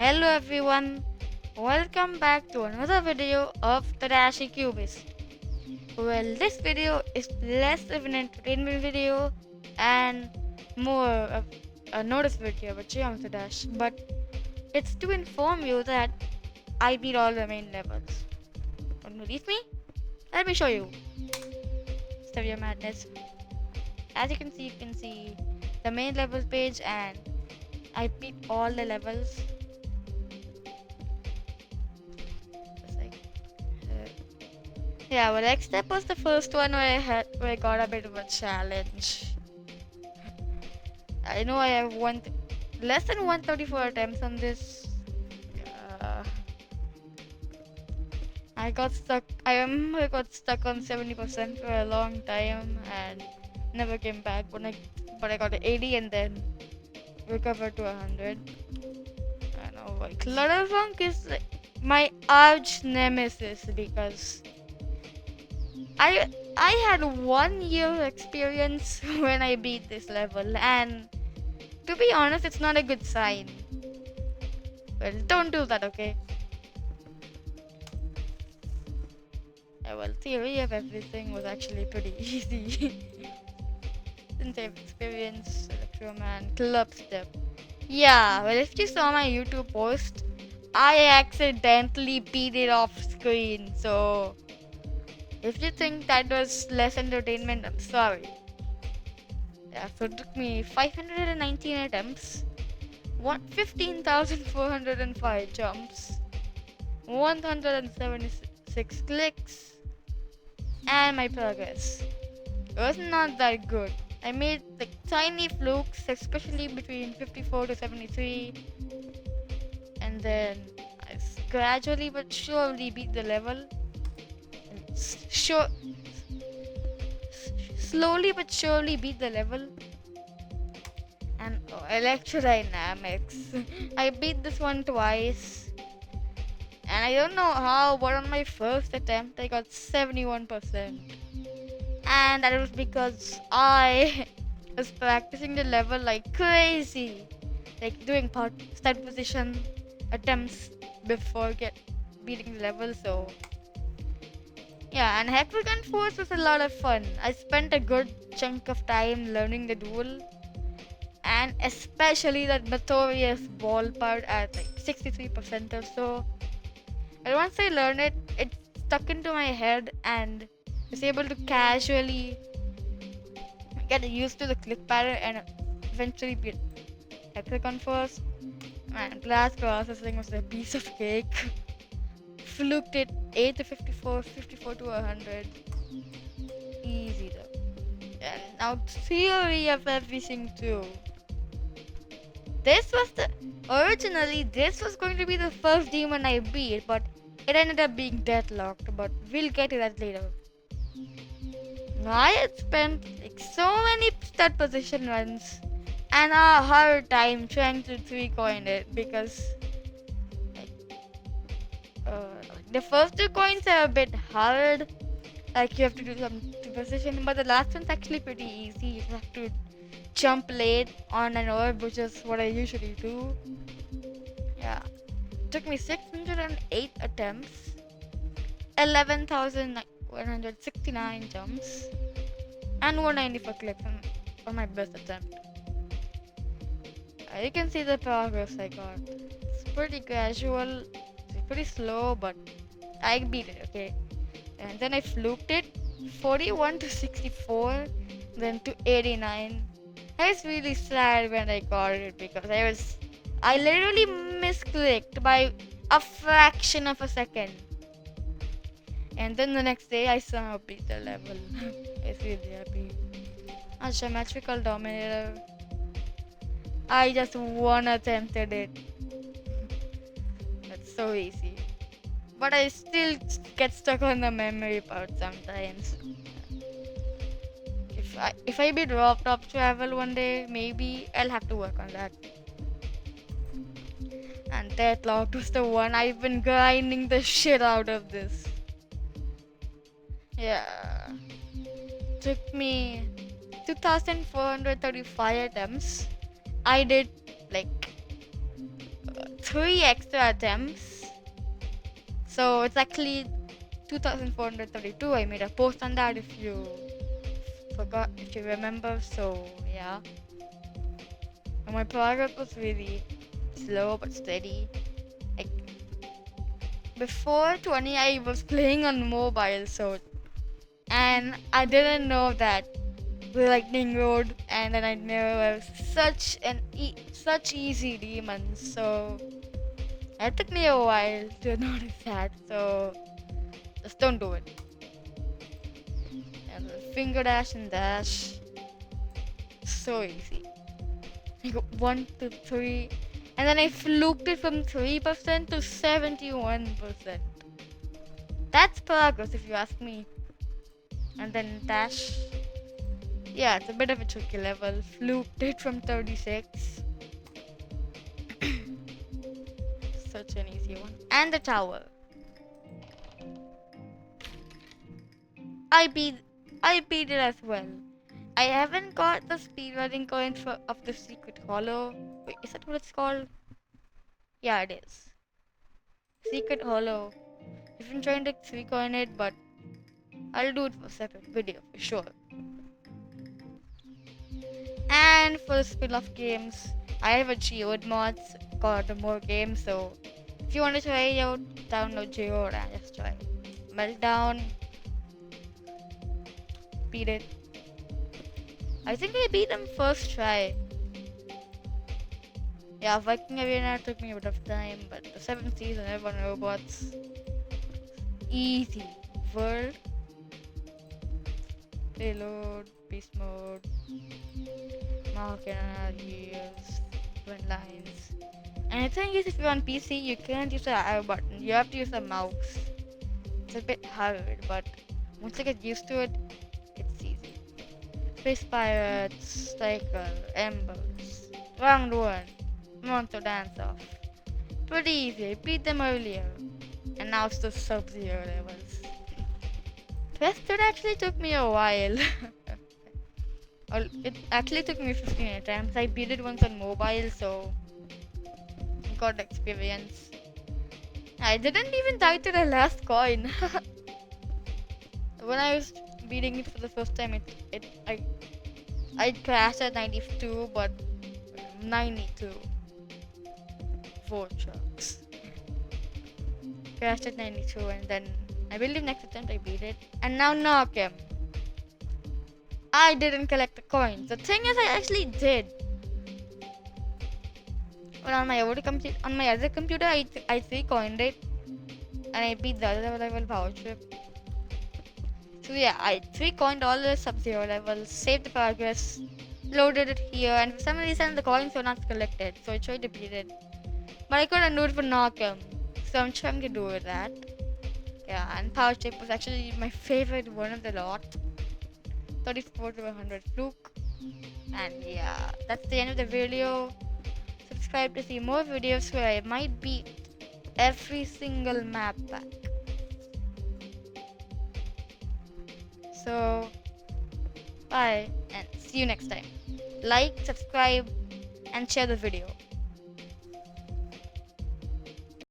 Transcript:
Hello everyone, welcome back to another video of Tadashi Cubist. Well, this video is less of an entertainment video and more of a notice video about I'm Tadash, but it's to inform you that I beat all the main levels. Want to believe me? Let me show you. Stereo Madness. As you can see the main levels page and I beat all the levels. Yeah, well, next step was the first one where I got a bit of a challenge. I know I have less than 134 attempts on this. Uh, I remember I got stuck on 70% for a long time and never came back. But I got an 80 and then recovered to 100. I know, like Clutterfunk is like my arch nemesis because I I had 1 year experience when I beat this level, and to be honest, it's not a good sign. Well, don't do that, okay? Yeah, well, theory of everything was actually pretty easy. Since I've experienced Electroman Club Step. Yeah, well, if you saw my YouTube post, I accidentally beat it off screen, so if you think that was less entertainment, I'm sorry. Yeah, so it took me 519 attempts, 15,405 jumps, 176 clicks, and my progress. It was not that good. I made like tiny flukes, especially between 54 to 73, and then gradually but surely beat the level. Sure, slowly but surely beat the level. And electrodynamics. I beat this one twice. And I don't know how, but on my first attempt I got 71%. And that was because I was practicing the level like crazy. Like doing start position attempts before beating the level, so yeah, and Hexagon Force was a lot of fun. I spent a good chunk of time learning the duel and especially that notorious ball part at like 63% or so. And once I learned it, it stuck into my head and was able to casually get used to the click pattern and eventually beat Hexagon first. Man, blast processing was a piece of cake. Fluked it 8 to 54, 54 to 100. Easy though. And now theory of everything too. This was the Originally this was going to be the first demon I beat, but it ended up being deadlocked. But we'll get to that later. I had spent like so many start position runs and a hard time trying to 3 coin it because like, the first 2 coins are a bit hard. Like you have to do some position, but the last one's actually pretty easy. You just have to jump late on an orb, which is what I usually do. Yeah. Took me 608 attempts, 11,169 jumps, and 194 clicks on my best attempt. You can see the progress I got. It's pretty gradual, it's pretty slow, but I beat it, okay? And then I fluked it 41 to 64, then to 89. I was really sad when I got it because I literally misclicked by a fraction of a second. And then the next day I somehow beat the level. I was really happy. A geometrical dominator. I just one attempted it. That's so easy. But I still get stuck on the memory part sometimes. If I be drop top travel one day, maybe I'll have to work on that. And Deadlock was the one I've been grinding the shit out of this. Yeah. Took me 2,435 attempts. I did like 3 extra attempts. So it's actually 2432. I made a post on that if you forgot, if you remember. So yeah. And my progress was really slow but steady. Like before 20, I was playing on mobile, and I didn't know that the Lightning Road and then I knew it was such easy demons. So it took me a while to notice that. So just don't do it. And the finger dash and dash, so easy. I got 1 to 3, and then I fluked it from 3% to 71%. That's progress if you ask me. And then dash. Yeah, it's a bit of a tricky level. Fluked it from 36. Such an easy one. And the tower. I beat I beat it as well. I haven't got the speedrunning coin of the secret hollow. Wait, is that what it's called? Yeah, it is. Secret hollow. I've been trying to 3 coin it, but I'll do it for a separate video for sure. And for the spin-off games, I have a Geode mods called More Games, so if you want to try it out, download Geode and just try it. Meltdown, beat it. I think I beat them first try. Yeah, Viking Arena took me a bit of time, but the 7th season, everyone robots. Easy. World. Payload. Beast mode. Mark and years. Twin lines. And the thing is, if you're on PC, you can't use the arrow button. You have to use the mouse. It's a bit hard, but once you get used to it, it's easy. Space Pirates, Striker, Embers. Round 1. Monster Dance Off. Pretty easy, I beat them earlier. And now it's the Sub-Zero levels. Twisted actually took me a while. It actually took me 15 attempts. I beat it once on mobile, so I got experience. I didn't even die to the last coin. When I was beating it for the first time, I crashed at 92, but 92. 4 trucks. Crashed at 92, and then I believe next attempt I beat it. And now knock him. I didn't collect the coins. The thing is, I actually did. But on my other computer, I 3-coined it, and I beat the other level power trip. So yeah, I 3-coined all the Sub-Zero levels, saved the progress, loaded it here, and for some reason the coins were not collected, so I tried to beat it. But I couldn't do it for Knockem, so I'm trying to do that. Yeah, and Power Chip was actually my favorite one of the lot. 34 to 100 fluke. And yeah, that's the end of the video. Subscribe to see more videos where I might beat every single map pack. So, bye and see you next time. Like, subscribe, and share the video.